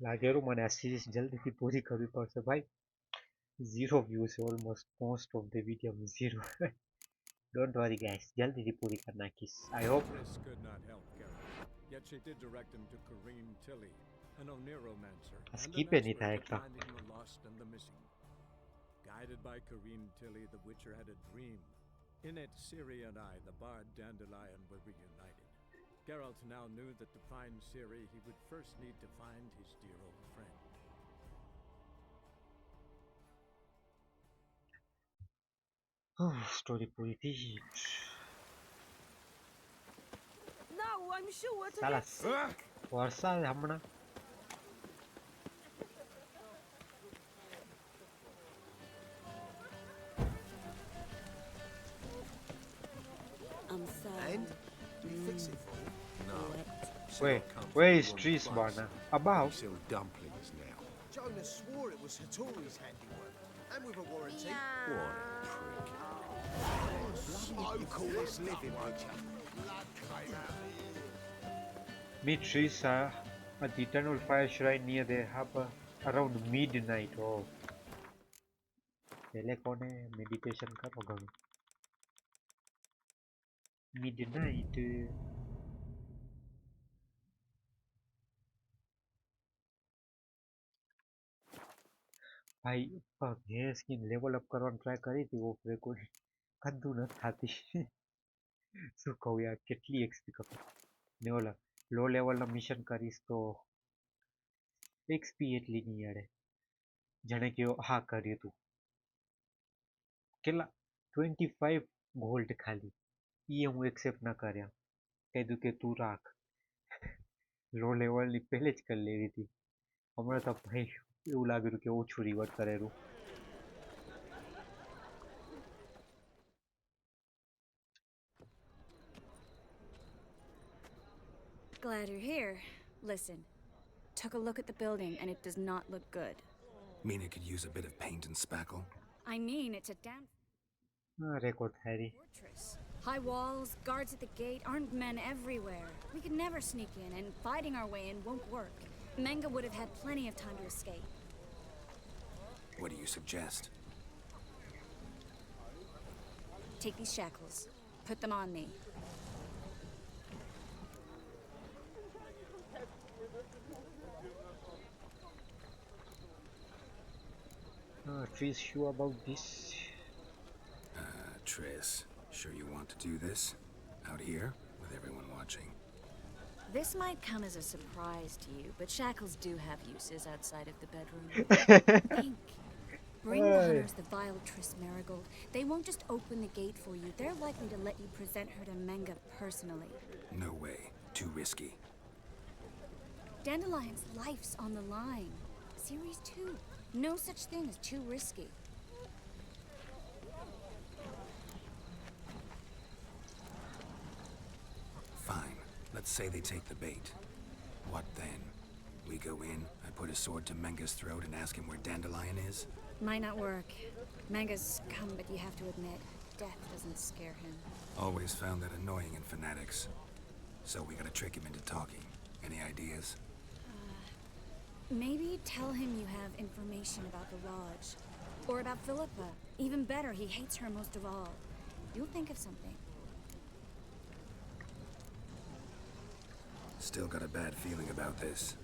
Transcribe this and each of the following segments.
લાગેલું મને આ સિરીઝ જલ્દીથી પૂરી કરવી પડશે ભાઈ. Zero views almost most of the video zero. Don't worry guys, જલ્દીથી પૂરી કરી નાખીશ. I hope. Triss could not help Geralt, yet she did direct him to Kareem Tilly, an Oneromancer, and skip an એ નહીં expert થાય at એકદમ. finding the lost and the missing. Guided by Kareem Tilly, the Witcher had a dream. In it, Ciri and I, the bard Dandelion, were reunited. Geralt now knew that to find Ciri, he would first need to find his dear old friend. Story પૂરી થઈ. No, I'm sure to સાલા get sick. વરસાદ હમણાં. I'm sorry. And? Do you fix it for me? No. Where is Trees Barna? Above. Sell dumplings now. Jonas swore it was Hattori's handiwork. And with a warranty. What a prick. You call this living, Witcher? Meet trees at the eternal fire shrine near the harbor around midnight. Oh. पहले कौन है meditation करो घणું. midnight. ભાઈ ભેંસ की level up કરવાનું try કરી હતી ઓફ રેકોર્ડ કદું ન થાતી. શું કહું યાર, કેટલી એક્સપી કપે ને ઓલા લો લેવલના મિશન કરીશ તો એક્સપી એટલી નહીં અડે જાણે કે હા કર્યું હતું. કેટલા 25 ગોલ્ડ ખાલી એ હું એક્સેપ્ટ ન કર્યા. કીધું કે તું રાખ, લો લેવલની પહેલે જ કરી લેવી હતી. હમણાં તો ભાઈ એવું લાગ્યું કે ઓછું રિવર્ટ કરેલું. Glad you're here. Listen, took a look at the building and it does not look good. Mean it could use a bit of paint and spackle? I mean, it's a damn record થાય રહી. fortress. High walls, guards at the gate, armed men everywhere. We could never sneak in, and fighting our way in won't work. Menga would have had plenty of time to escape. What do you suggest? Take these shackles. Put them on me. Trees sure about this. Triss, sure you want to do this? Out here, with everyone watching? This might come as a surprise to you, but shackles do have uses outside of the bedroom. Think. Bring the hunters the vile Triss Marigold. They won't just open the gate for you. They're likely to let you present her to Menga personally. No way. Too risky. Dandelion's life's on the line. Series 2. No such thing as too risky. Fine. Let's say they take the bait. What then? We go in, I put a sword to Menga's throat and ask him where Dandelion is? Might not work. Menga's come, but you have to admit, death doesn't scare him. Always found that annoying in fanatics. So we gotta trick him into talking. Any ideas? Maybe tell him you have information about the lodge. Or about Philippa. Even better, he hates her most of all. You'll think of something. Still got a bad feeling about this.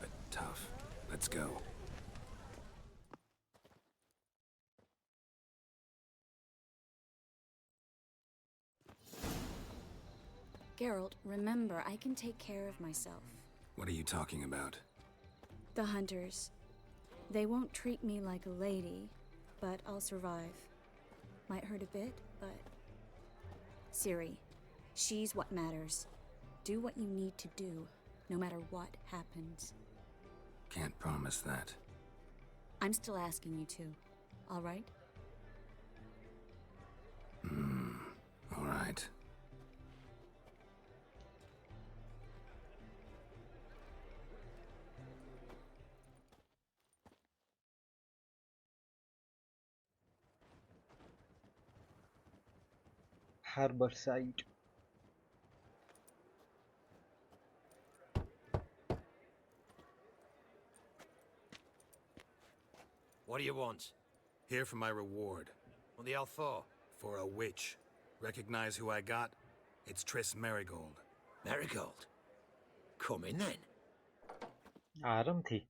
But tough. Let's go. Geralt, remember, I can take care of myself. What are you talking about? The hunters. They won't treat me like a lady, but I'll survive. Might hurt a bit, but... Ciri, she's what matters. Do what you need to do, no matter what happens. Can't promise that. I'm still asking you to, all right? All right. Harbor side. What do you want? Here for my reward. What the hell for? For a witch. Recognize who I got? It's Triss Merigold. Marigold. Come in then. આરામથી.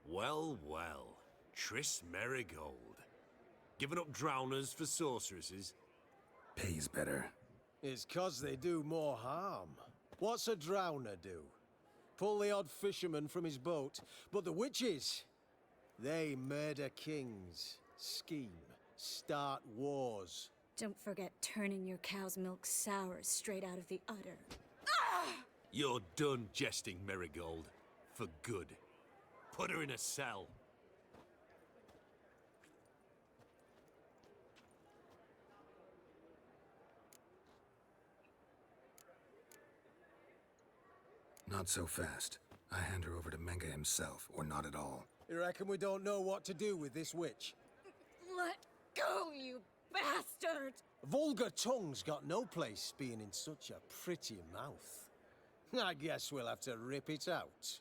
Well, well. Triss Merigold. Giving up drowners for sorceresses? Pays better. It's 'cause they do more harm. What's a drowner do? Pull the odd fisherman from his boat. But the witches, they murder kings, scheme, start wars. Don't forget turning your cow's milk sour straight out of the udder. You're done jesting, Merigold. For good. Put her in a cell. Not so fast. I hand her over to Menga himself, or not at all. You reckon we don't know what to do with this witch? Let go, you bastard! Vulgar tongue's got no place being in such a pretty mouth. I guess we'll have to rip it out.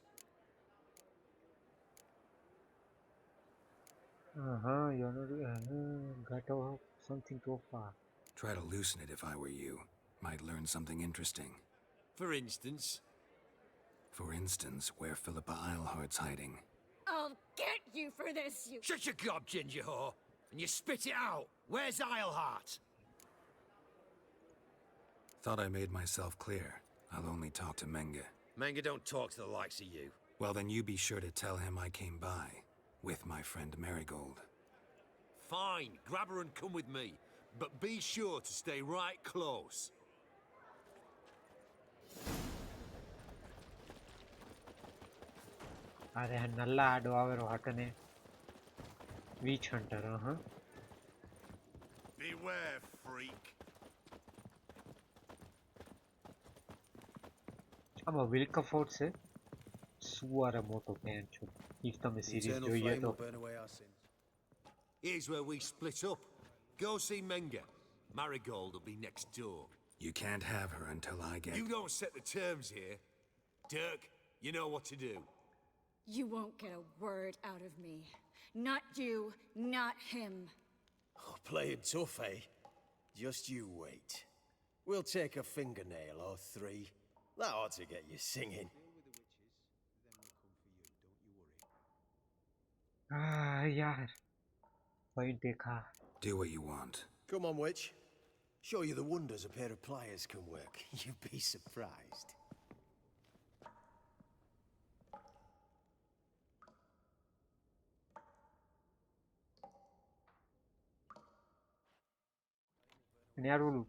You're not got something to offer. Try to loosen it if I were you. Might learn something interesting. For instance? For instance, where Philippa Eilhart's hiding. I'll get you for this, you... Shut your gob, ginger whore, and you spit it out. Where's Eilhart? Thought I made myself clear. I'll only talk to Menga. Menga don't talk to the likes of you. Well, then you be sure to tell him I came by. With my friend Merigold. Fine, grab her and come with me. But be sure to stay right close. અરે નલ્લા આડો આવેરો હાકને witch hunter. Beware, freak. આમાં વિલ્કફોર્ડ છે. સુવારે મોટો fan છું. if તમે series Eternal જોઈએ flame તો. will burn away our sins. Here's where we split up. Go see Menga. Marigold will be next door. You can't have her until I get... You don't set the terms here. Dirk, you know what to do. You won't get a word out of me. Not you, not him. Oh, playing tough, eh? Just you wait. We'll take a fingernail or three. That ought to get you singing. યાર point દેખા. Do what you want. Come on, witch. Show you the wonders a pair of pliers can work. You'd be surprised. અને યાર ઓલું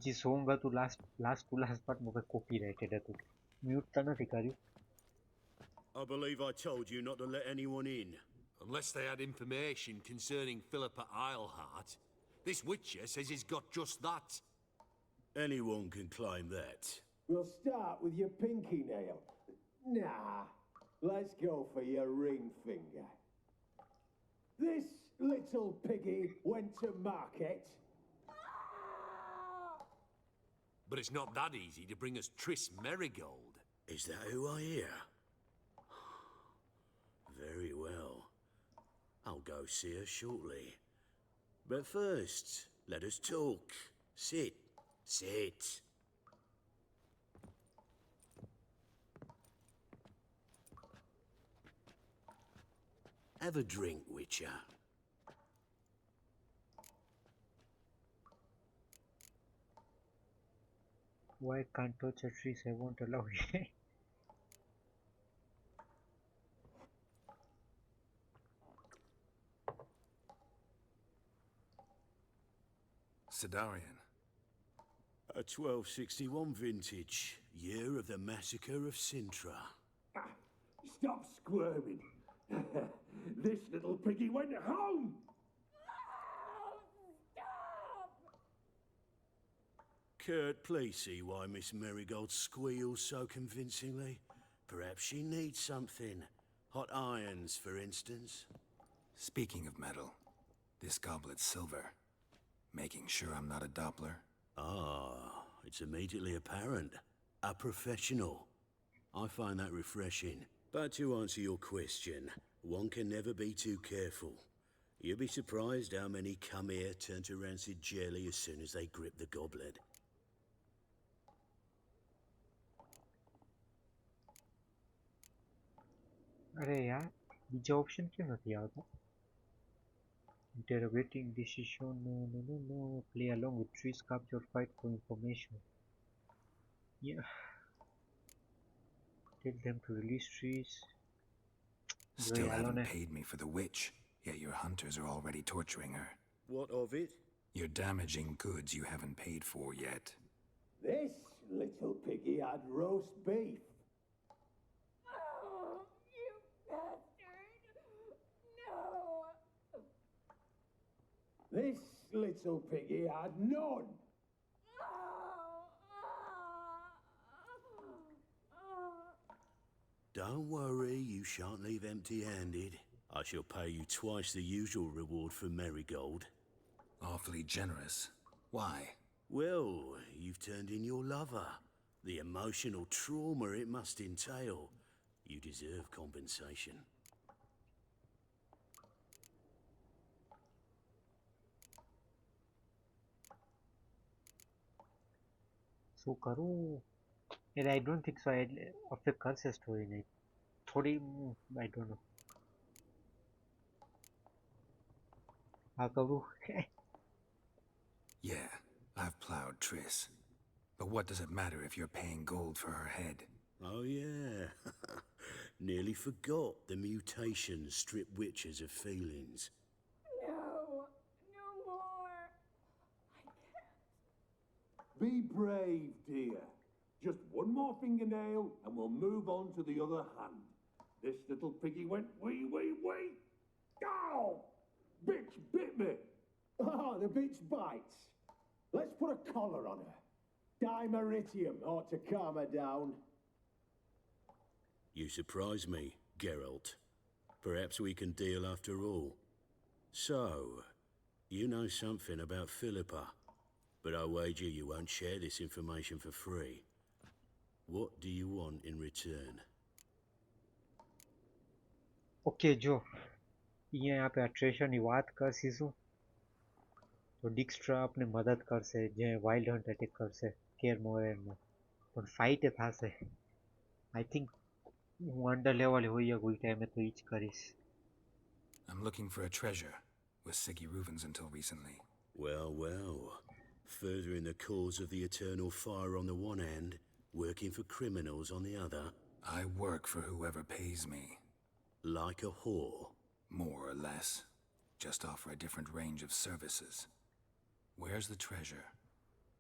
જે song હતું last પાર્ટમાં કોપીરાઇટેડ હતું. Mute તો નથી કર્યું. I believe I told you not to let anyone in. Unless they had information concerning Philippa Eilhart. This Witcher says he's got just that. Anyone can claim that. We'll start with your pinky nail. Nah, let's go for your ring finger. This little piggy went to market. But it's not that easy to bring us Triss Merigold. Is that who I hear? Very well. I'll go see her shortly. But first, let us talk. Sit. Sit. Have a drink, Witcher. Why can't touch a tree? I won't allow you. Sidarian. A 1261 vintage, year of the massacre of Sintra. Stop squirming. This little piggy went home. Kurt, please see why Miss Merigold squeals so convincingly. Perhaps she needs something. Hot irons, for instance. Speaking of metal, this goblet's silver. Making sure I'm not a Doppler. Ah, it's immediately apparent. A professional. I find that refreshing. But to answer your question, one can never be too careful. You'll be surprised how many come here turn to rancid jelly as soon as they grip the goblet. अरे यार बीजा option क्यों નથી આવતા interrogating decision no play along with trees capture fight for information yeah tell them to release trees Still haven't paid me for the witch, yet your hunters are already torturing her. What of it? You're damaging goods you haven't paid for yet. This little piggy had roast beef. Oh, you bastard! No! This little piggy had none. Don't worry, you shan't leave empty-handed. I shall pay you twice the usual reward for Marigold. Awfully generous. Why? Well, you've turned in your lover. The emotional trauma it must entail. You deserve compensation. શું કરું and I don't think so I of the curse story નહીં થોડી I don't know આ કરું Yeah, I've plowed Triss. But what does it matter if you're paying gold for her head? Oh yeah, nearly forgot the mutations strip witches of feelings. No! No more! I can't. Be brave, dear. Just one more fingernail and we'll move on to the other hand. This little piggy went wee. Ow! Bitch bit me. Oh, the bitch bites. Let's put a collar on her. Dimeritium ought to calm her down. You surprise me, Geralt. Perhaps we can deal after all. So, you know something about Philippa, but I wager you won't share this information for free. What do you want in return? Okay જો અહીંયા આપણે આ ટ્રેશરની વાત કરશીશું તો ડિક્સ્ટ્રા આપણે મદદ કરશે જે વાઇલ્ડ હન્ટ એટેક કરશે કેર મોરેનમાં પણ ફાઇટ થશે આઈ થિંક હું અંડર લેવલ હોઈએ કોઈ ટાઈમે તો ઈ જ કરીશ I'm looking for a treasure. Was Siggy Reuven's until recently. Well. Furthering the cause of the eternal fire on the one hand, working for criminals on the other. I work for whoever pays me. Like a whore. More or less. Just offer a different range of services. Where's the treasure?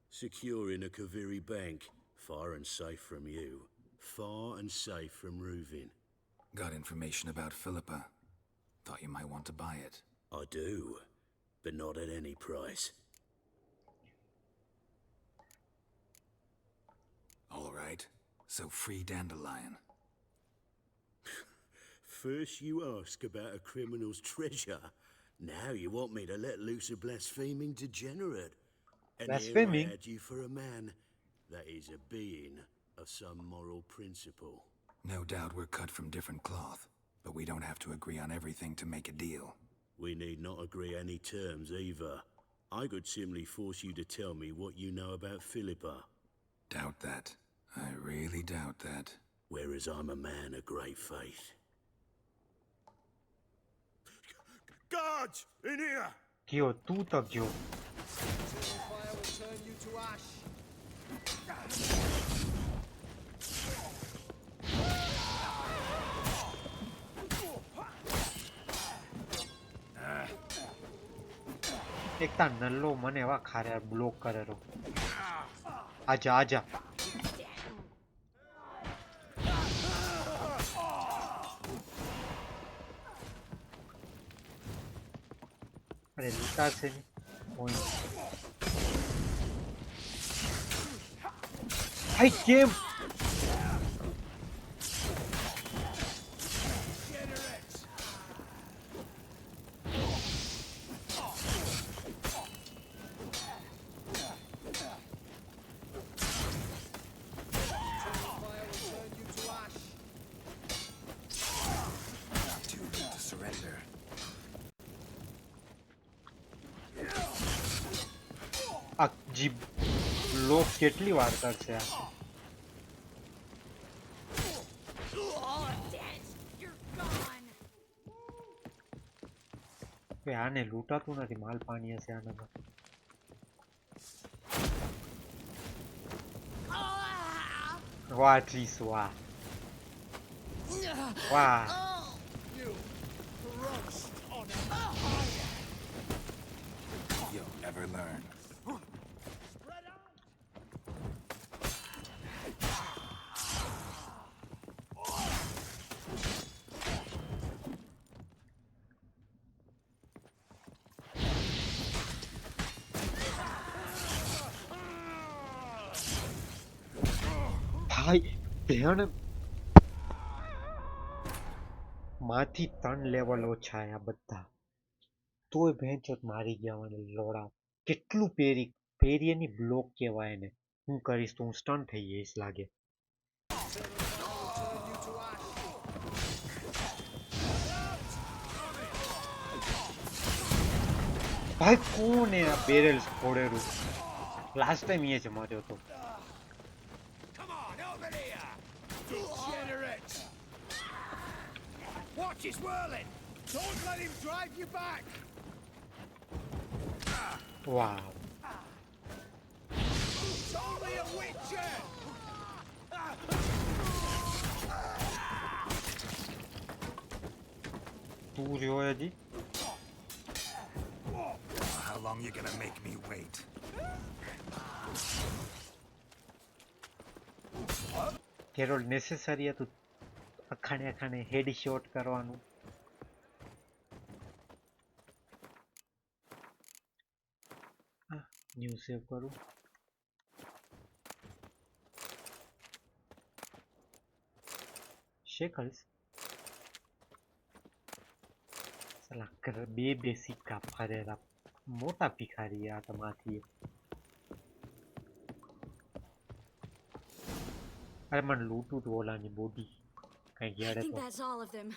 Secure in a Kaviri bank, far and safe from you. Far and safe from Reuven. Got information about Philippa. Thought you might want to buy it. I do, but not at any price. All right. So free Dandelion. First you ask about a criminal's treasure. Now you want me to let loose a blaspheming degenerate. And Blaspheming? here I had you for a man that is a being of some moral principle. No doubt we're cut from different cloth, but we don't have to agree on everything to make a deal. We need not agree any terms either. I could simply force you to tell me what you know about Philippa. Doubt that. I really doubt that. Whereas I'm a man of great faith. Guards! In here! કયો તું તો કયો Fire will turn you to ash. એક તા નલ્લો મને એવા ખારે block કરેલો આજા અરે લૂંટાશે ને પોઈન્ટ આઈ કેમ આ જીભ લોક કેટલી વાર કરશે આ આને લૂંટાતું નથી માલ પાણી હશે આનામાં વાહ ટ્રીસ વાહ વાહ You'll never learn. ભાઈ ધ્યાન માથી 3 લેવલ ઓછા આ બધા તોય ભેંચોત મારી ગયા મને લોડા કેટલું પેરીએની બ્લોક કહેવાય એને હું કરીશ તો હું સ્ટન થઈ જઈશ લાગે ભાઈ કોણ આ બેરલ્સ ફોડેલું લાસ્ટ ટાઈમ એ જ માર્યો હતો Watch his whirling! Don't let him drive you back! Wow. It's only a witcher! તું રહ્યો હજી How long you gonna make me wait? Carol necessary હતું અખાણે હેડ શોટ કરવાનું ન્યૂ સેવ કરું શેકલ્સ સલા બે સિક્કા ફરેલા મોટા ભિખારી આ તમાથી અરે મને લૂંટું તો ઓલાની બોડી કઈ I ગયા think તો that's all of them.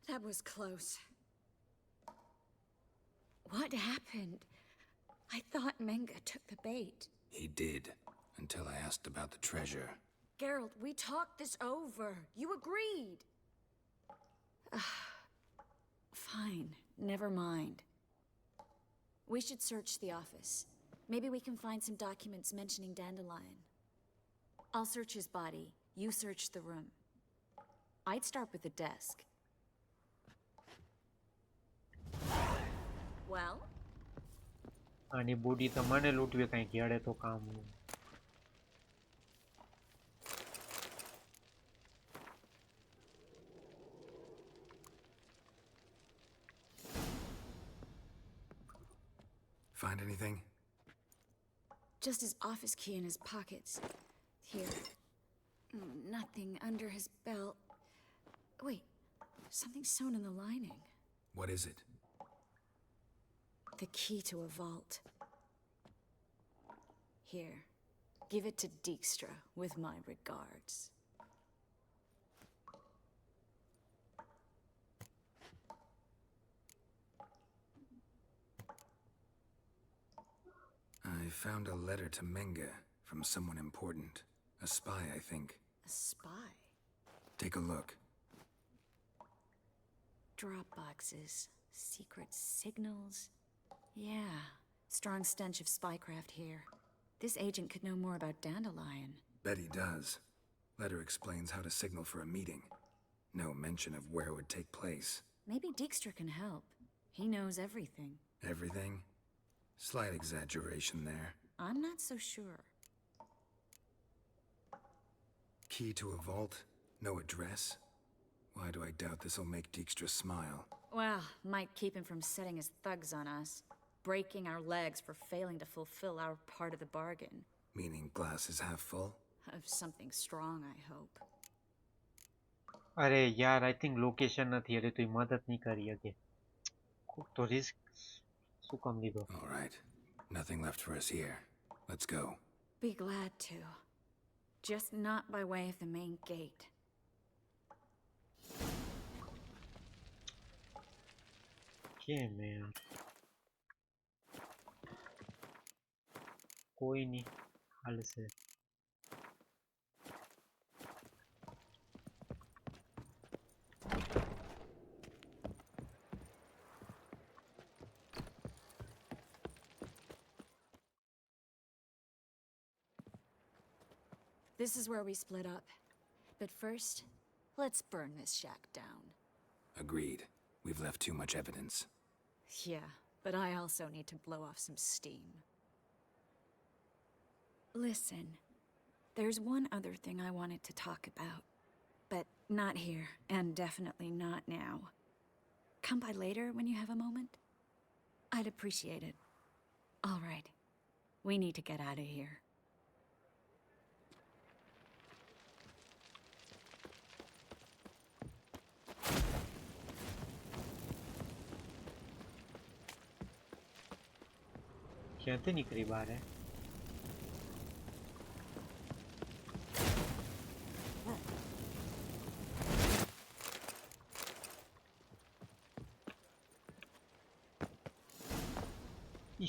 That was close. What happened? I thought Menga took the bait. He did, until I asked about the treasure. Geralt, we talked this over. You agreed. Fine, never mind. We should search the office. Maybe we can find some documents mentioning Dandelion. I'll search his body. You search the room. I'd start with the desk. Well? આની body તો મને લૂંટવી કઈ ઘેડે તો કામ Find anything? Just his office key in his pockets. Here. Nothing under his belt. Wait, something sewn in the lining. What is it? The key to a vault. Here, give it to Dijkstra with my regards. I found a letter to Menga from someone important. A spy, I think. A spy? Take a look. Drop boxes, secret signals. Yeah, strong stench of spycraft here. This agent could know more about Dandelion. Bet he does. Letter explains how to signal for a meeting. No mention of where it would take place. Maybe Dijkstra can help. He knows everything. Everything? Slight exaggeration there. I'm not so sure. Key to a vault? No address? Why do I doubt this'll make Dijkstra smile? Well, might keep him from setting his thugs on us. Breaking our legs for failing to fulfill our part of the bargain. Meaning glass is half full? Of something strong, I hope. અરે યાર I think location નથી એટલે તો મદદ નહીં કરી શકે તો રિસ્ક શું કામ લીધો All right. Nothing left for us here. Let's go. Be glad to. Just not by way of the main gate. કેમ યાર કોઈ નહીં હાલશે. This is where we split up. But first, let's burn this shack down. Agreed. We've left too much evidence. Yeah, but I also need to blow off some steam. Listen, there's one other thing I wanted to talk about. But not here, and definitely not now. Come by later when you have a moment? I'd appreciate it. All right. We need to get out of here. ક્યાંથી નીકળી બહાર હે?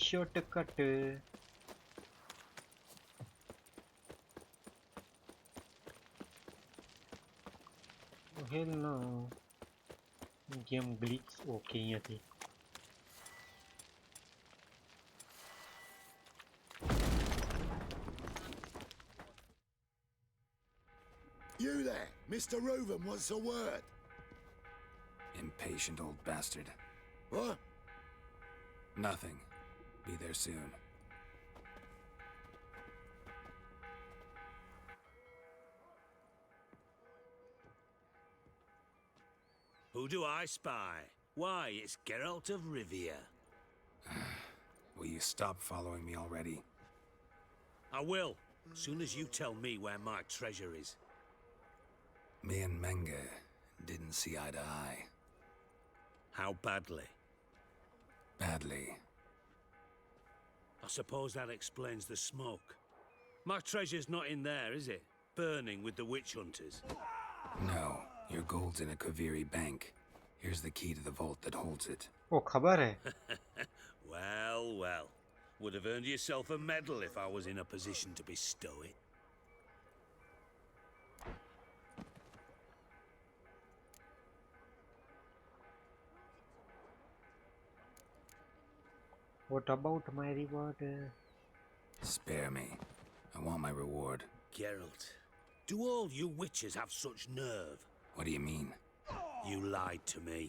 Shortcut. Oh, hell no. Game glitch. Okay, અહીંયાથી. You there, Mr. Reuven wants a word. Impatient old bastard. What? Nothing. Be there soon. Who do I spy? Why, it's Geralt of Rivia. Will you stop following me already? I will, soon as you tell me where my treasure is. Me and Menge didn't see eye to eye. How badly? Badly. I suppose that explains the smoke. My treasure's not in there, is it? Burning with the witch hunters. No, your gold's in a Kaviri bank. Here's the key to the vault that holds it. Oh, ખબર હે. Well, well. Would have earned yourself a medal if I was in a position to bestow it. What about my reward? Spare me. I want my reward. Geralt, do all you witches have such nerve? What do you mean? You lied to me.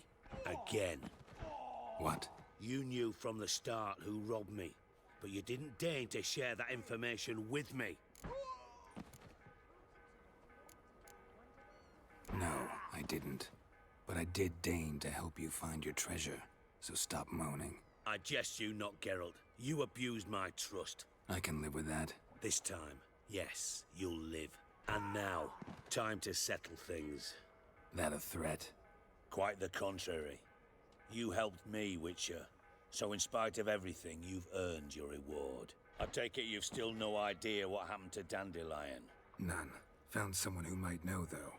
Again. What? You knew from the start who robbed me, but you didn't deign to share that information with me. No, I didn't. But I did deign to help you find your treasure, so stop moaning. I jest you not, Geralt. You abused my trust. I can live with that. This time, yes, you'll live. And now, time to settle things. That a threat? Quite the contrary. You helped me, Witcher. So in spite of everything, you've earned your reward. I take it you've still no idea what happened to Dandelion. None. Found someone who might know, though.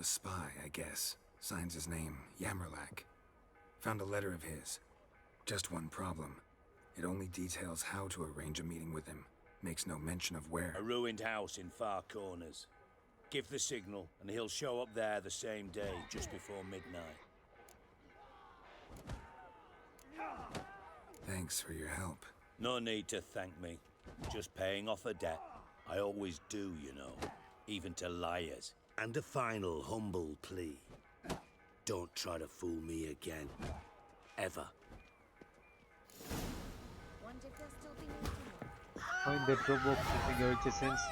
A spy, I guess. Signs his name, Yammerlack. Found a letter of his. Just one problem. It only details how to arrange a meeting with him. Makes no mention of where. A ruined house in Far Corners. Give the signal, and he'll show up there the same day, just before midnight. Thanks for your help. No need to thank me. Just paying off a debt. I always do, you know. Even to liars. And a final humble plea. Don't try to fool me again. Ever. Find the drop box using your sense.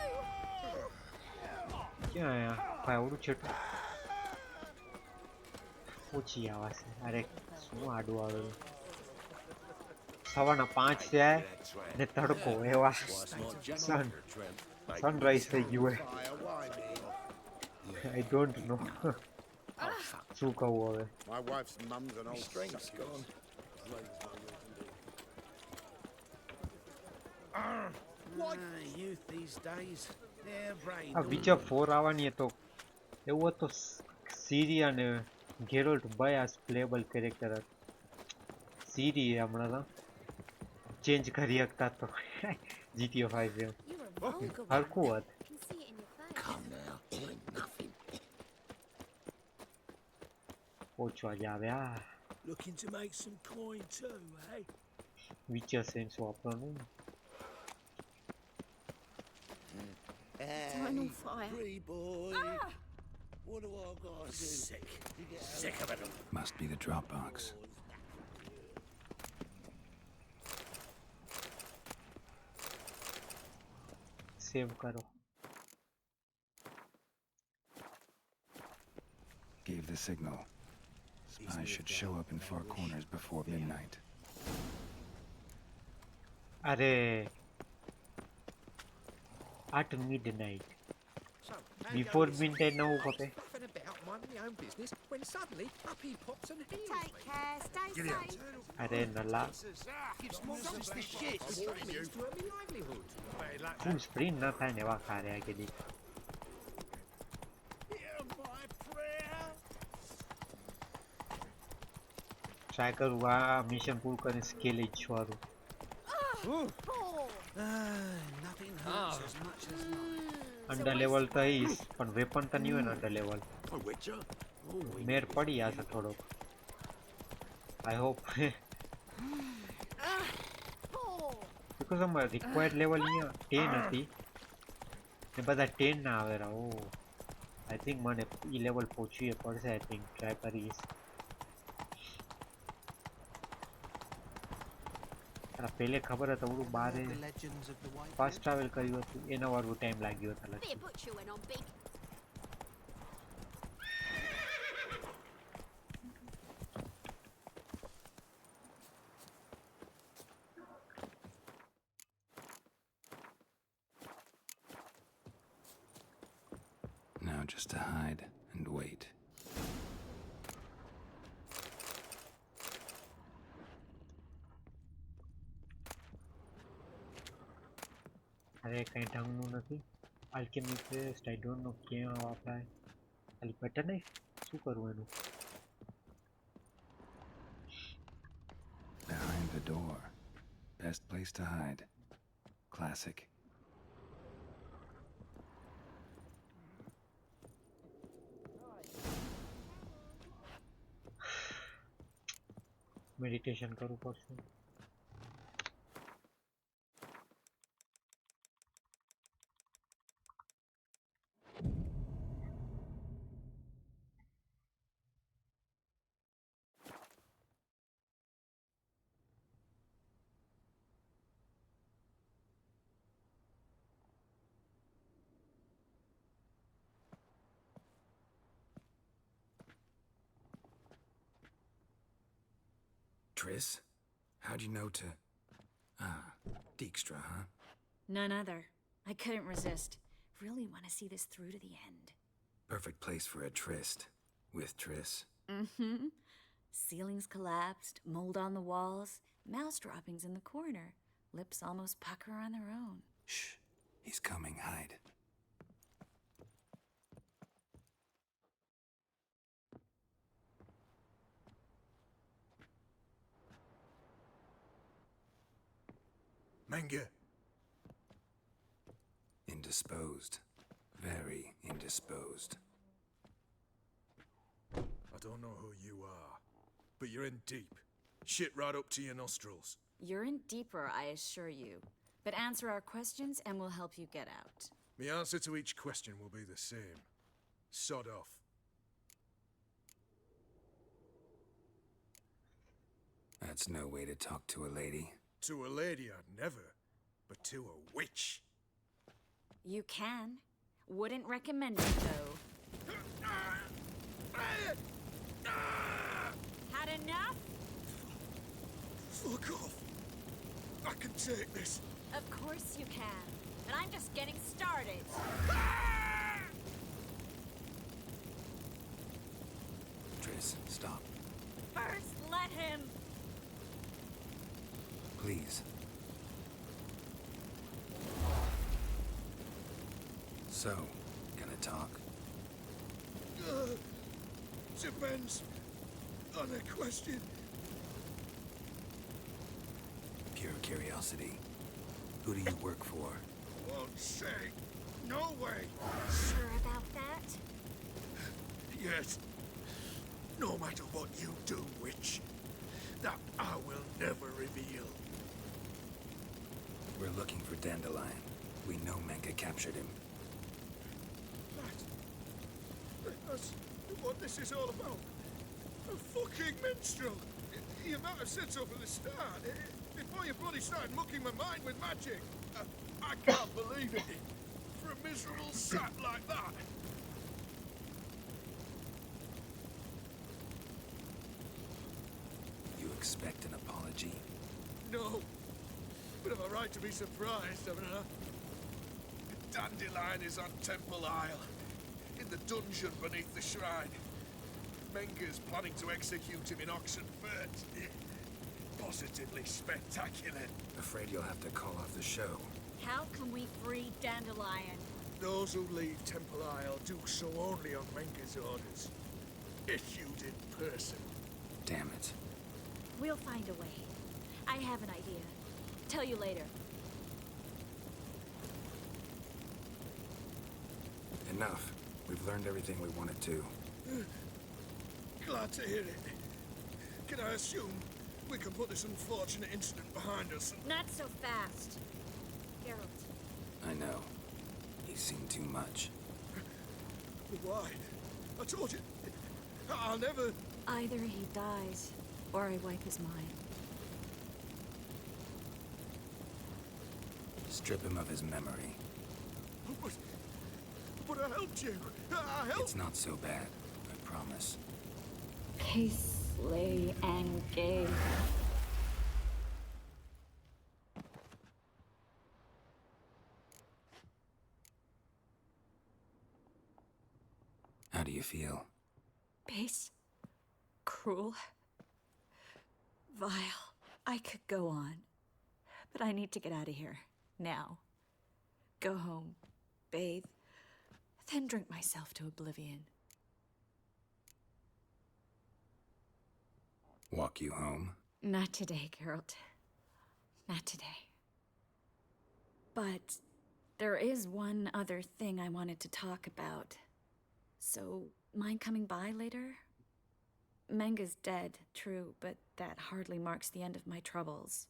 ક્યાં આયા? ભાઈ આવડું છેટું. ઓછી આવાજ છે. અરે શું આડું આવે. સવારના 5 થયા ને તડકો એવા સનરાઈઝ થઈ ગયું હોય. I don't know. શું કહું હવે? My wife's mum's an old strength's gone. Youth these days, they're brain. આ વિચર 4 આવવાની હતો. એવું હતો સીરી અને ગેરોલ્ટ બાયાસ પ્લેબલ કેરેક્ટર હતા. સીરી હમણાં ચેન્જ કરી શકતા તો GTA 5 જેમ You're a vulgar one. હરખું હોત. I can see it in your face. Come now, it ain't nothing. પહોંચવા જ આવ્યા. Looking to make some coin too, eh? વિચર sense વાપરવાનું. Turn on fire. Free boy. What do I gotta do? Sick. Sick of it. Must be the drop box. સેવ કરો. Gave the signal. Spies should show up in far corners before midnight. અરે at midnight. Before midnight ના હું ખપે. About minding my own business when suddenly up he pops and heals Take care, stay safe. અરે નલા Gives monsters the shit. It's what it means to earn my livelihood. Full screen ના થાય ને એવા કાર્ય કે દી. Hear my prayer. ટ્રાય કરું આ મિશન પૂરું કરીને સ્કેલ જ વાળું. Nothing hurts as much as under level તો હઈશ પણ વેપન તો નહીં હોય ને અંડર લેવલ. a witcher. મેર પડી જશે થોડોક. આઈ હોપ બીકોઝ અમારે રિક્વાયર્ડ લેવલ અહીંયા 10 હતી ને બધા 10 ના આવેલા. ઓ આઈ થિંક મને એ લેવલ પહોંચવી પડશે. આઈ થિંક ટ્રાય કરીશ. પહેલે ખબર હતા હું બારે ફાસ્ટ ટ્રાવેલ કર્યું હતું એના વાળું ટાઈમ લાગ્યો હતો. Better put you in on big. Now just to hide and wait. અરે કંઈ ઢંગનું નથી. આલ્કેમી પેસ્ટ આઈ ડોન્ટ નો ક્યાં વાપરાય. ખાલી પેટર્ન નહીં શું કરવું એનું. Behind the door. Best place to hide. Classic. Meditation કરવું પડશે. Triss? How'd you know to... Ah, Dijkstra, huh? None other. I couldn't resist. Really want to see this through to the end. Perfect place for a tryst. With Triss. Mm-hmm. Ceilings collapsed, mold on the walls, mouse droppings in the corner. Lips almost pucker on their own. Shh. He's coming. Hide. Manga. Indisposed. Very indisposed. I don't know who you are, but you're in deep. Shit right up to your nostrils. You're in deeper, I assure you. But answer our questions and we'll help you get out. The answer to each question will be the same. Sod off. That's no way to talk to a lady. To a lady, I'd never. But to a witch. You can. Wouldn't recommend it, though. Had enough? Fuck off. I can take this. Of course you can. But I'm just getting started. Triss, stop. First, let him. Please. So, gonna talk? Depends on a question. Pure curiosity. Who do you work for? Won't say. No way. Sure about that? Yes. No matter what you do, witch, that I will never reveal. We're looking for Dandelion. We know Menka captured him. That's what this is all about. A fucking minstrel. You might have said so from the start. Before you bloody started mucking my mind with magic. I can't believe it. For a miserable sap like that. You expect an apology? No. But I've a right to be surprised, haven't I? Dandelion is on Temple Isle. In the dungeon beneath the shrine. Menga's planning to execute him in Oxenfurt. Positively spectacular. Afraid you'll have to call off the show. How can we free Dandelion? Those who leave Temple Isle do so only on Menga's orders. Issued in person. Damn it. We'll find a way. I have an idea. Tell you later. Enough. We've learned everything we wanted to. Glad to hear it. Can I assume we can put this unfortunate incident behind us? Not so fast. Geralt. I know. He's seen too much. Why? I told you. I'll never... Either he dies, or I wipe his mind. Strip him of his memory. But I helped you. I helped... It's not so bad. I promise. Slay and gay. How do you feel? Base. Cruel. Vile. I could go on. But I need to get out of here. Now. Go home. Bathe. Then drink myself to oblivion. Walk you home? Not today, Geralt. Not today. But there is one other thing I wanted to talk about. So, mind coming by later? Menga's dead, true, but that hardly marks the end of my troubles.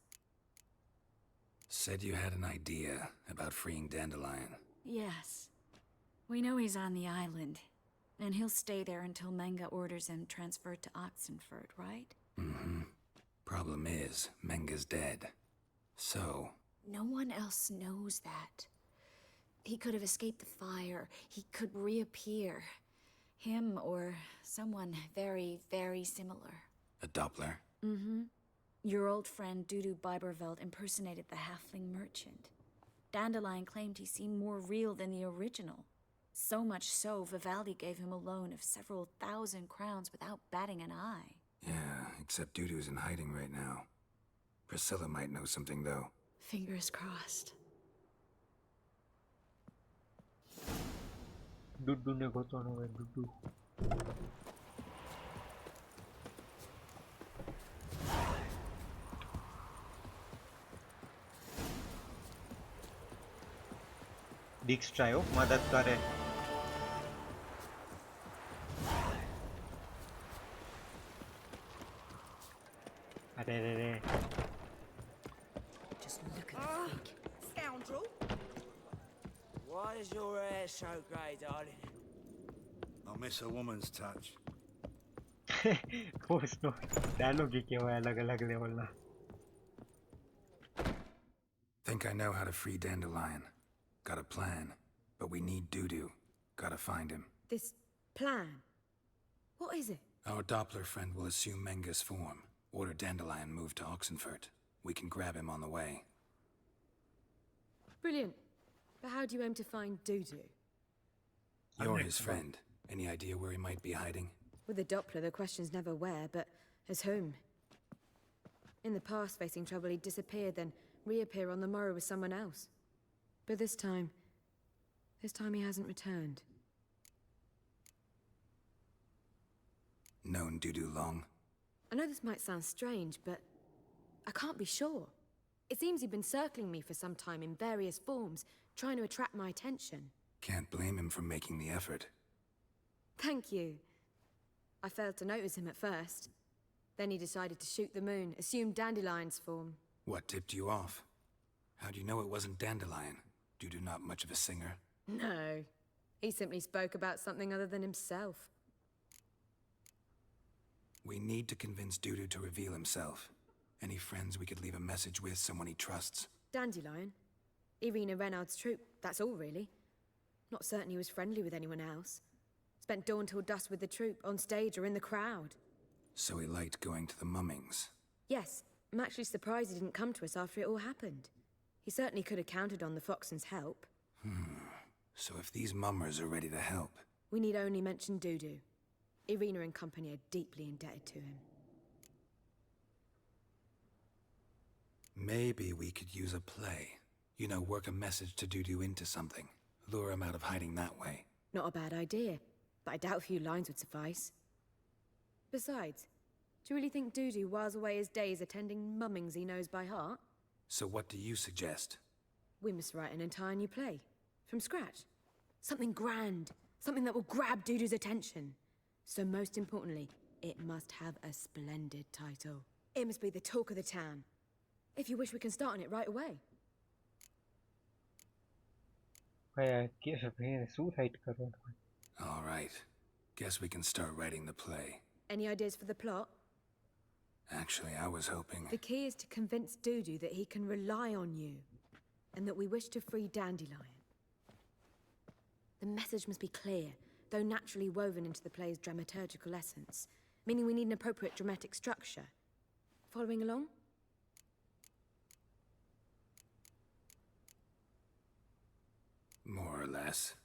Said you had an idea about freeing Dandelion. Yes. We know he's on the island, and he'll stay there until Menga orders him transferred to Oxenfurt, right? Mm-hmm. Problem is, Menga's dead. So... No one else knows that. He could have escaped the fire. He could reappear. Him or someone very, very similar. A Doppler? Mm-hmm. Your old friend Dudu Biberveld impersonated the halfling merchant. Dandelion claimed he seemed more real than the original. So much so, Vivaldi gave him a loan of several thousand crowns without batting an eye. Yeah, except Dudu's in hiding right now. Priscilla might know something, though. Fingers crossed. Dudu ne gotono ve Dudu. Dijkstrajo मदद करे. अरे रे रे. Just look at the freak. Scoundrel. Why is your hair so grey, darling? I miss a woman's touch. Post no. Dialogue ही केवल अलग-अलग level ना. Think I know how to free Dandelion. Got a plan. But we need Dudu. Gotta find him. This plan? What is it? Our Doppler friend will assume Menga's form. Order Dandelion moved to Oxenfurt. We can grab him on the way. Brilliant. But how do you aim to find Dudu? You're his friend. Any idea where he might be hiding? With the Doppler, the question's never where, but as whom? In the past, facing trouble, he'd disappear, then reappear on the morrow with someone else. But this time he hasn't returned. Known Dudu long? I know this might sound strange, but I can't be sure. It seems he'd been circling me for some time in various forms, trying to attract my attention. Can't blame him for making the effort. Thank you. I failed to notice him at first. Then he decided to shoot the moon, assumed Dandelion's form. What tipped you off? How do you know it wasn't Dandelion? Dudu not much of a singer? No. He simply spoke about something other than himself. We need to convince Dudu to reveal himself. Any friends we could leave a message with, someone he trusts? Dandelion? Irina Reynard's troupe, that's all really. Not certain he was friendly with anyone else. Spent dawn till dusk with the troupe, on stage or in the crowd. So he liked going to the mummings? Yes. I'm actually surprised he didn't come to us after it all happened. He certainly could have counted on the Foxen's help. So if these mummers are ready to help... We need only mention Dudu. Irina and company are deeply indebted to him. Maybe we could use a play. You know, work a message to Dudu into something. Lure him out of hiding that way. Not a bad idea, but I doubt a few lines would suffice. Besides, do you really think Dudu whiles away his days attending mummings he knows by heart? So what do you suggest? We must write an entire new play. From scratch. Something grand. Something that will grab Dudu's attention. So most importantly, it must have a splendid title. It must be the talk of the town. If you wish, we can start on it right away. All right. Guess we can start writing the play. Any ideas for the plot? Actually, I was hoping... The key is to convince Dudu that he can rely on you, and that we wish to free Dandelion. The message must be clear, though naturally woven into the play's dramaturgical essence, meaning we need an appropriate dramatic structure. Following along? More or less.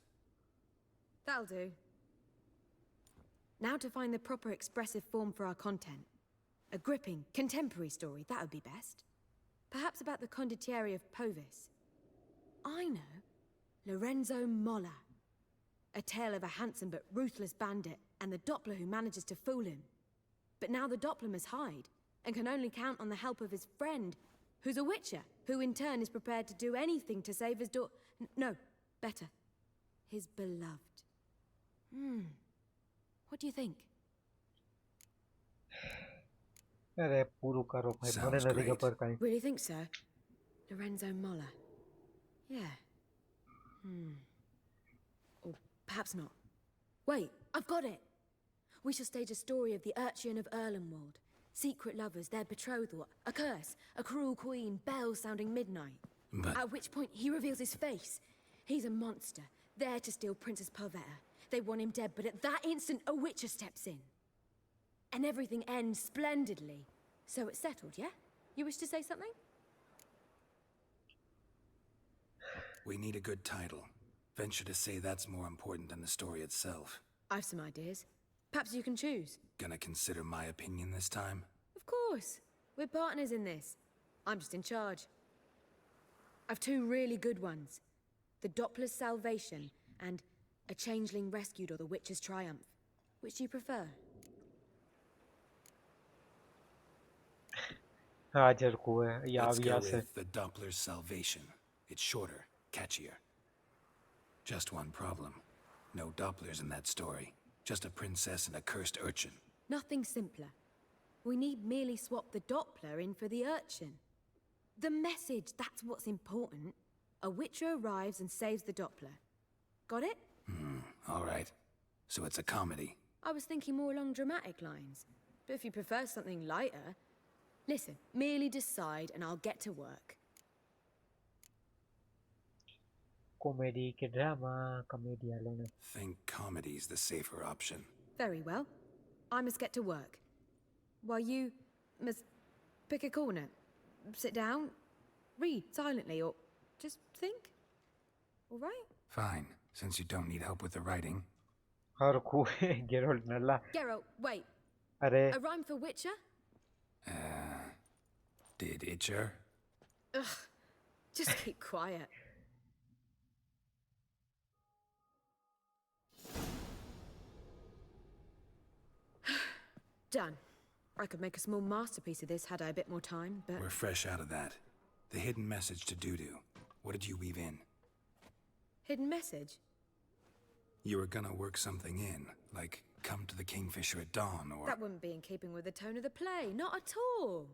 That'll do. Now to find the proper expressive form for our content. A gripping, contemporary story, that would be best. Perhaps about the condottieri of Povis. I know. Lorenzo Molla. A tale of a handsome but ruthless bandit, and the Doppler who manages to fool him. But now the Doppler must hide, and can only count on the help of his friend, who's a witcher, who in turn is prepared to do anything to save his no, better. His beloved. What do you think? Sounds great. Really think so? Lorenzo Molla. Yeah. Or perhaps not. Wait, I've got it! We shall stage a story of the Urchin of Erlenwald. Secret lovers, their betrothal, a curse, a cruel queen, bells sounding midnight. But... At which point he reveals his face. He's a monster, there to steal Princess Parvetta. They want him dead, but at that instant a witcher steps in. And everything ends splendidly. So it's settled, yeah? You wish to say something? We need a good title. Venture to say that's more important than the story itself. I've some ideas. Perhaps you can choose. Gonna consider my opinion this time? Of course. We're partners in this. I'm just in charge. I've two really good ones. The Doppler's Salvation and A Changeling Rescued or The Witcher's Triumph. Which do you prefer? Let's go with The Doppler's Salvation. It's shorter, catchier. Just one problem. No Dopplers in that story. Just a princess and a cursed urchin. Nothing simpler. We need merely swap the Doppler in for the urchin. The message, that's what's important. A witcher arrives and saves the Doppler. Got it? All right. So it's a comedy. I was thinking more along dramatic lines. But if you prefer something lighter... Listen, merely decide and I'll get to work. Think comedy's the safer option. Very well. I must get to work. While you must pick a corner. Sit down, read silently, or just think. All right? Fine, since you don't need help with the writing. Geralt, wait. A rhyme for Witcher? Did Itcher? Ugh, just keep quiet. Done. I could make a small masterpiece of this had I a bit more time, but... We're fresh out of that. The hidden message to Dudu. What did you weave in? Hidden message? You were gonna work something in, like come to the Kingfisher at dawn, or... That wouldn't be in keeping with the tone of the play, not at all.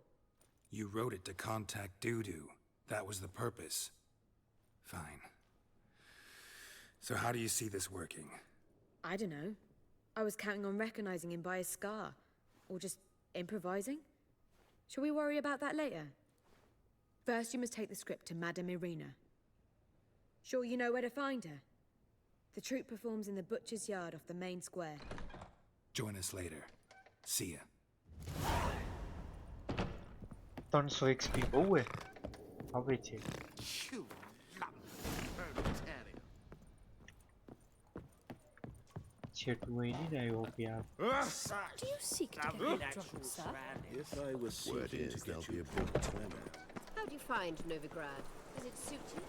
You wrote it to contact Dudu. That was the purpose. Fine. So how do you see this working? I don't know. I was counting on recognizing him by his scar. Or just improvising. Shall we worry about that later? First, you must take the script to Madame Irina. Sure you know where to find her? The troupe performs in the butcher's yard off the main square. Join us later. See ya. 300 XP બહુ હે હવે છે છેટું અહીં નહીં આવ્યો પ્યાર Do you seek to get drunk, sir? If I was seeking to get you a big tremor. How do you find Novigrad? Does it suit you?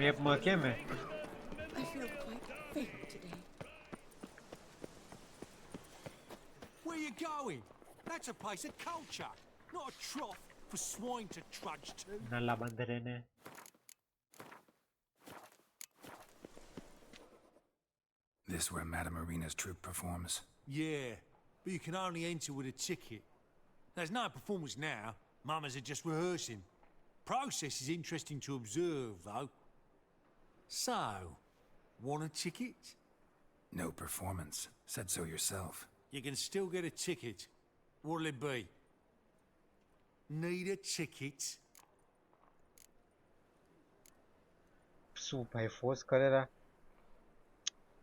મેપમાં કેમ હે I feel quite faint today. Where you going? That's a place of culture, not a trough for swine to trudge to. નલ્લા બંદરે ને This where Madame Irina's troupe performs? Yeah, but you can only enter with a ticket. There's no performance now. Mamas are just rehearsing. Process is interesting to observe, though. So, want a ticket? No performance. Said so yourself. You can still get a ticket. What'll it be? Need a ticket? શું ભાઈ force કરેલા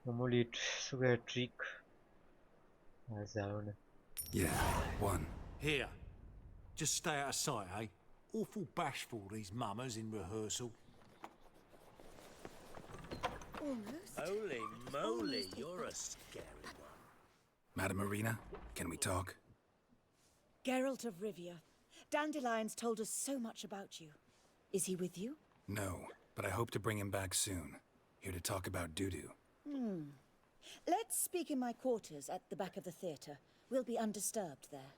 મામૂલી શું કહે trick ને Yeah, one. Here. Just stay out of sight, eh? Awful bashful, these mamas in rehearsal. Almost. Holy moly, you're a scary one. Madame Irina, can we talk? Geralt of Rivia. Dandelion's told us so much about you. Is he with you? No, but I hope to bring him back soon. Here to talk about Dudu. Let's speak in my quarters at the back of the theatre. We'll be undisturbed there.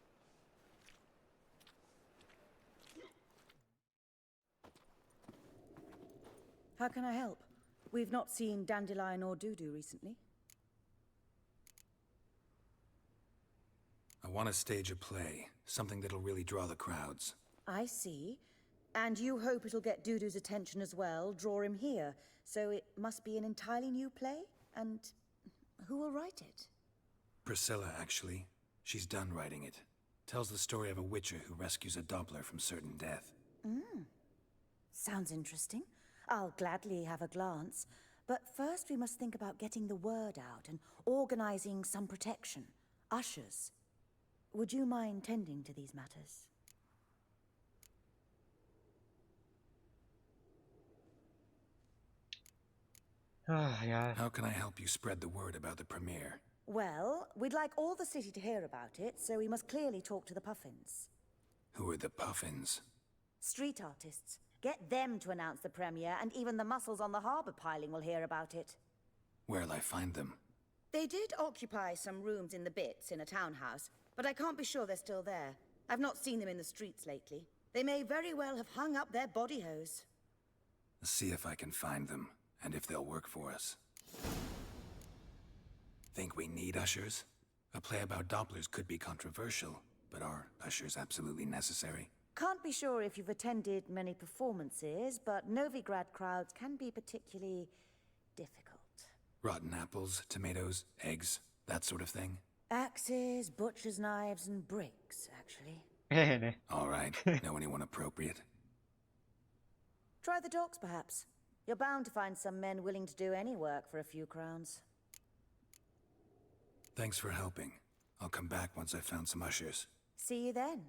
How can I help? We've not seen Dandelion or Dudu recently. I want to stage a play, something that'll really draw the crowds. I see. And you hope it'll get Dudu's attention as well, draw him here. So it must be an entirely new play? And who will write it? Priscilla, actually. She's done writing it. Tells the story of a witcher who rescues a Doppler from certain death. Sounds interesting. I'll gladly have a glance. But first we must think about getting the word out and organizing some protection. Ushers. Would you mind tending to these matters? યાર How can I help you spread the word about the premiere? Well, we'd like all the city to hear about it, so we must clearly talk to the Puffins. Who are the Puffins? Street artists. Get them to announce the premiere, and even the muscles on the harbour piling will hear about it. Where'll I find them? They did occupy some rooms in the Bits in a townhouse, but I can't be sure they're still there. I've not seen them in the streets lately. They may very well have hung up their body hose. See if I can find them, and if they'll work for us. Think we need ushers? A play about Dopplers could be controversial, but are ushers absolutely necessary? Can't be sure if you've attended many performances, but Novigrad crowds can be particularly difficult. Rotten apples, tomatoes, eggs, that sort of thing? Axes, butcher's knives, and bricks, actually. All right, know anyone appropriate? Try the docks, perhaps. You're bound to find some men willing to do any work for a few crowns. Thanks for helping. I'll come back once I've found some ushers. See you then.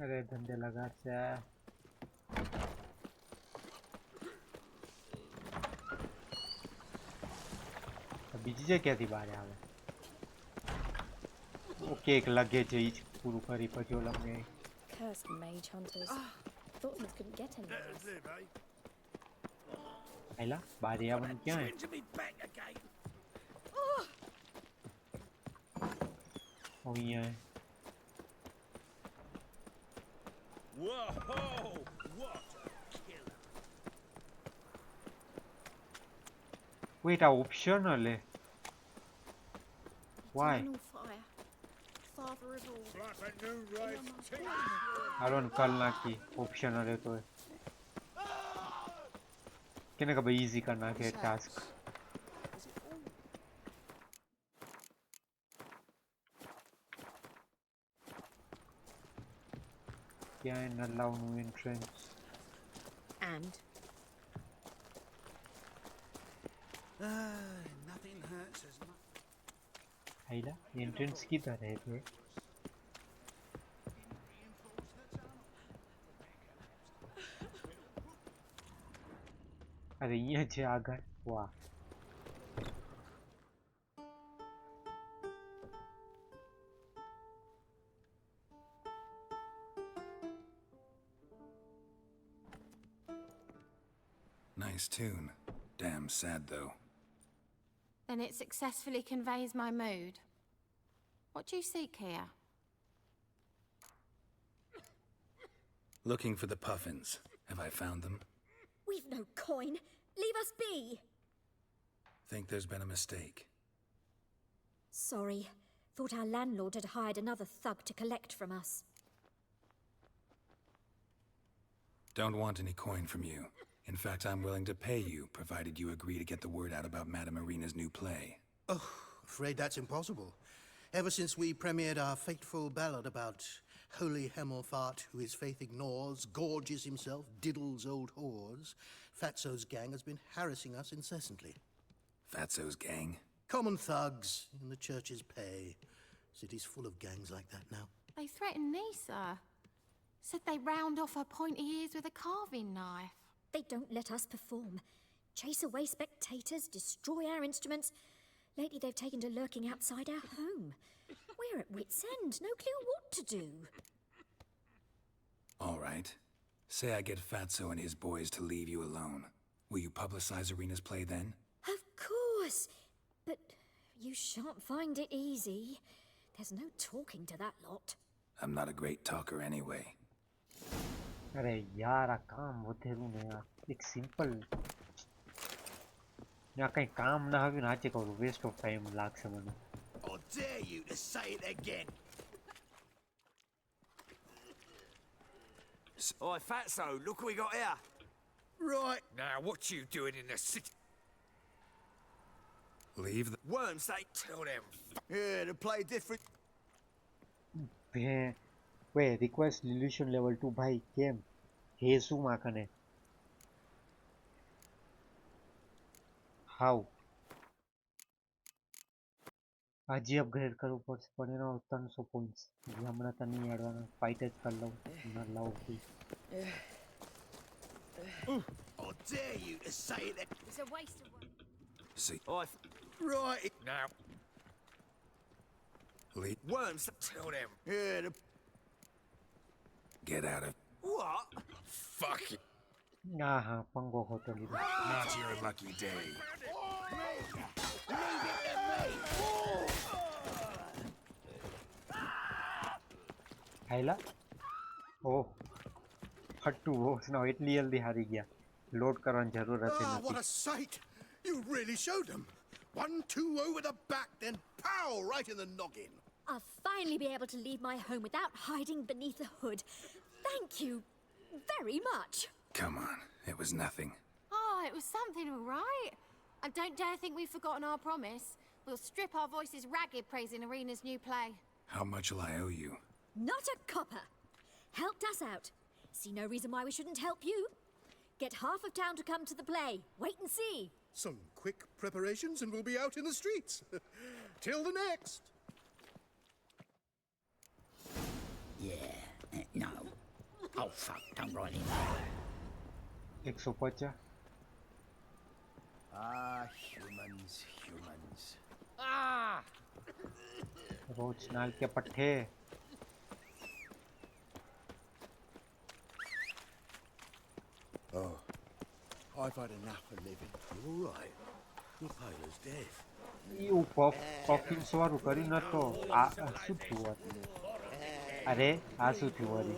અરે ધંધે લગાડશે બીજી જગ્યાથી બહાર આવે okay એક લગે છે ઈ જ પૂરું કરી પછી ઓલા મને Cursed mage hunters. Thought things couldn't get any worse. આયલા બહાર આવવાનું ક્યાં હે અહીંયા Whoa! What a killer! Wait, આ optional है. Why? Eternal fire. Father of all. Like a new rice tea. હાલો ને કલ નાખી optional है तो કેને ખબર easy કર નાખે task. क्या है न allow new entrance. And? Nothing hurts as much. Ayla entrance किधर है थे? अरे ये છે આગળ. વાહ. Nice tune. Damn sad, though. Then it successfully conveys my mood. What do you seek here? Looking for the puffins. Have I found them? We've no coin. Leave us be. Think there's been a mistake. Sorry. Thought our landlord had hired another thug to collect from us. Don't want any coin from you. In fact, I'm willing to pay you, provided you agree to get the word out about Madame Irina's new play. Oh, afraid that's impossible. Ever since we premiered our fateful ballad about holy Hemelfart, who his faith ignores, gorges himself, diddles old whores, Fatso's gang has been harassing us incessantly. Fatso's gang? Common thugs in the church's pay. City's full of gangs like that now. They threatened me, sir. Said they round off her pointy ears with a carving knife. They don't let us perform. Chase away spectators, destroy our instruments. Lately they've taken to lurking outside our home. We're at wit's end, no clue what to do. All right. Say I get Fatso and his boys to leave you alone. Will you publicize Irina's play then? Of course. But you shan't find it easy. There's no talking to that lot. I'm not a great talker anyway. अरे यार આ કામ વધેરું ને યાર એક simple ને કઈ કામ ના આવ્યું ને આજે કહું વેસ્ટ ઓફ ટાઈમ લાગશે મને. I dare you to say it again. Oi, Fatso, look what we got here. Right, now what you doing in the city? Leave the Worms, they tell them. Yeah, to play different. Way request resolution level 2 ભાઈ કેમ હે શું માકને how આજે upgrade કરવું પડશે પણ એનો 300 points હમણાં તો નહીં આડવાના ફાઇટ જ કરી લઉં ન લાવું I dare you to say that. It's a waste of one. See. Oi, right now. Leave. Worms, tell them. Yeah, to Get out of. what? Fuck it. હા હા પંગો હોતો લીધો. Not your lucky day. હાઈલા ઓહ ફટ્ટુ નો એટલી જલ્દી હારી ગયા load કરવાની જરૂર હતી Ah, what નથી. a sight! You really showed them. 1-2 over the back, then pow, right in the noggin. I'll finally be able to leave my home without hiding beneath a hood. Thank you very much. Come on, it was nothing. Oh, it was something, all right. And don't dare think we've forgotten our promise. We'll strip our voices ragged praising Irina's new play. How much will I owe you? Not a copper. Helped us out. See no reason why we shouldn't help you. Get half of town to come to the play. Wait and see. Some quick preparations and we'll be out in the streets. Till the next. Yeah, no. Oh, fuck, don't write it. 150 Ah, humans. રોજ નાલ કે પઠ્ઠે. Oh, I've had enough of living. You all right? You're pale as death. એવું પફિન્સ વાળું કરી નતો. આ શું થયું હતું? અરે આ શું થયું વળી?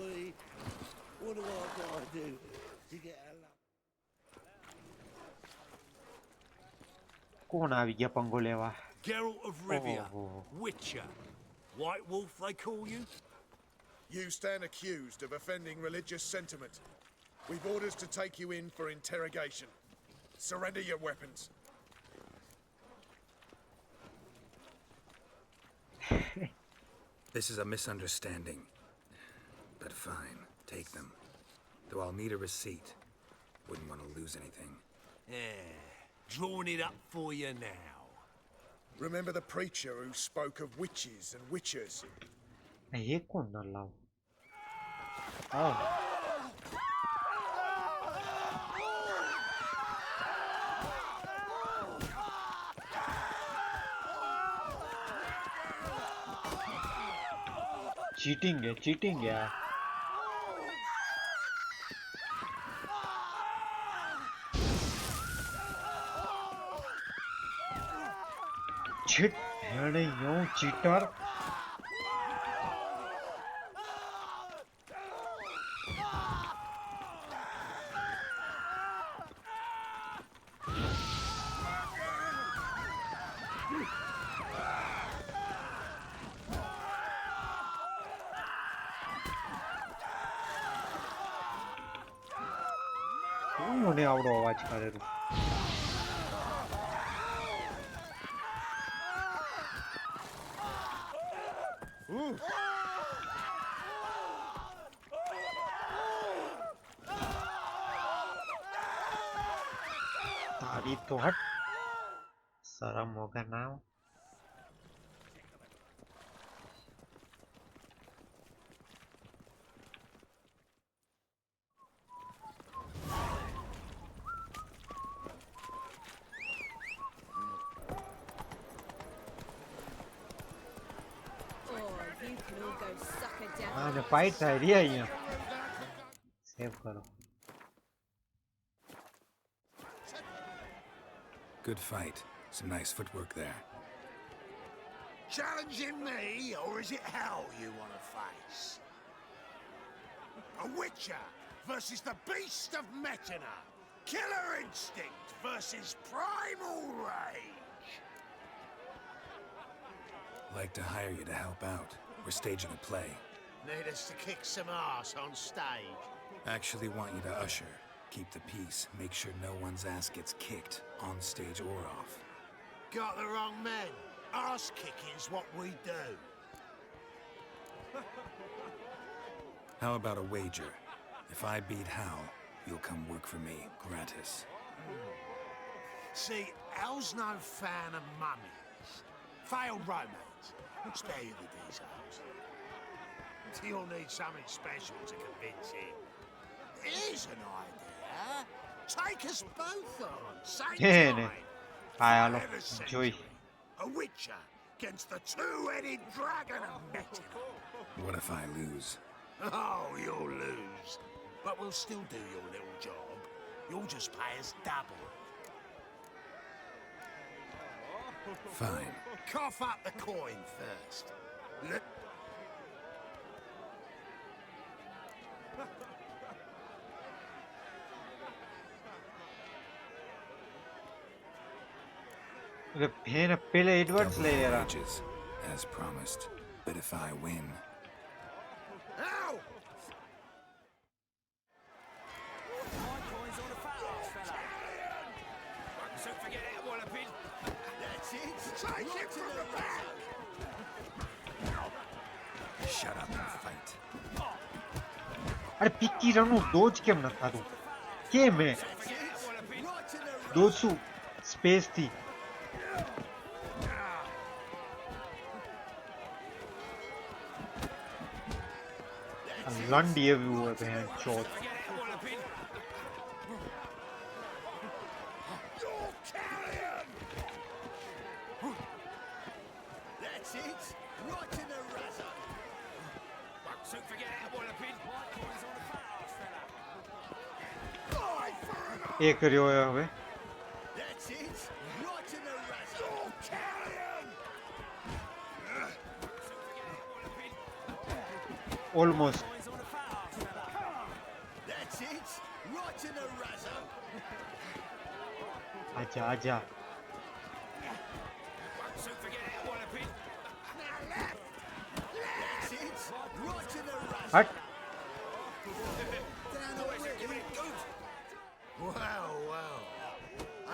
કોણ આવી ગયા પંગો લેવા? Geralt of Rivia, Oh. Witcher. White Wolf, they call you? You stand accused of offending religious sentiment. We've orders to take you in for interrogation. Surrender your weapons. This is a misunderstanding. But fine, take them. Though I'll need a receipt. Wouldn't want to lose anything. Yeah, drawing it up for you now. Remember the preacher who spoke of witches and witchers? ये कौन ना लाओ? आओ. Cheating है यार. Shit, अरे यो cheater. મને આવડો અવાજ કરેલો. તારી તો હટ. શરમ વગર ના આવ. અને ફાઇટ થાય રહી અહીંયા. સેવ કરો. Good fight. Some nice footwork there. Challenging me, or is it hell you want to face? A witcher versus the beast of Metina. Killer instinct versus primal rage. Like to hire you to help out. We're staging a play. Need us to kick some ass on stage? Actually want you to usher. Keep the peace. Make sure no one's ass gets kicked, on stage or off. Got the wrong men. Ass kicking's what we do. How about a wager? If I beat Hal, you'll come work for me, gratis. See, Hal's no fan of mummies. Failed romance. Spare you the details. You'll need something special to convince him. Here's an idea. Take us both on. Same time. Hello. Enjoy. A witcher against the two-headed dragon of Metina. What if I lose? Oh, you'll lose. But we'll still do your little job. You'll just pay us double. Fine. Cough up the coin first. पहले advance ले यार. As promised. But if I win. Ow! That's it. Take it from the back. Shut up and fight. अरे पिक्की रनु dose કેમ ન થાતું? કેમ હે? Dose space થી. Landi everywhere behind shot. That's it. Right in the razor. So forget that walloping. White coins on the fat ass fella. એ કર્યો હવે. That's it. Right in the razor. You're carrion. Almost. That's it. Right in the razor. आजा आजा. soon forget how one a bit. Now left! That's it! Right to the razor! Hut. Well, well.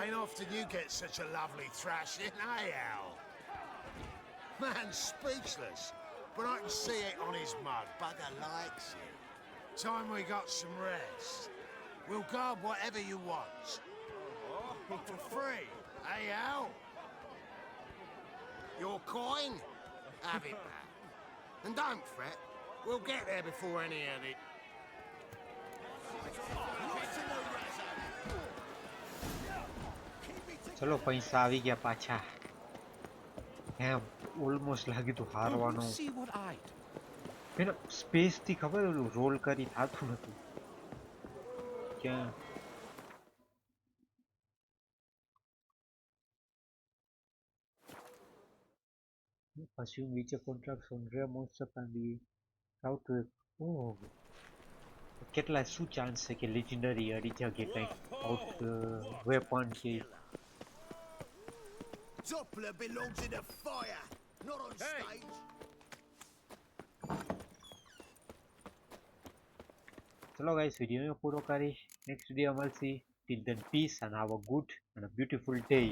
Ain't often you get such a lovely thrashing, eh, Al? Man's speechless, but I can see it on his mug. Bugger likes it. Time we got some rest. We'll guard whatever you want. For free, eh, Al? Your coin? Have it back. And don't fret, we'll get there before any of it. ચલો પૈસા આવી ગયા પાછા એમ almost લાગ્યું તું હારવાનું એનો space થી ખબર ઓલું રોલ કરી થાતું નતું ક્યાં assume reach a contract on rare monster can be out to કેટલા શું ચાન્સ છે કે લેજેન્ડરી અડી જગે કંઈક આઉટ વેપન કે Doppler belongs in a fire, not on stage. ચલો ગાઈસ વિડીયો પૂરો કરી નેક્સ્ટ વિડીયો મળશે till then peace and have a good and a beautiful day.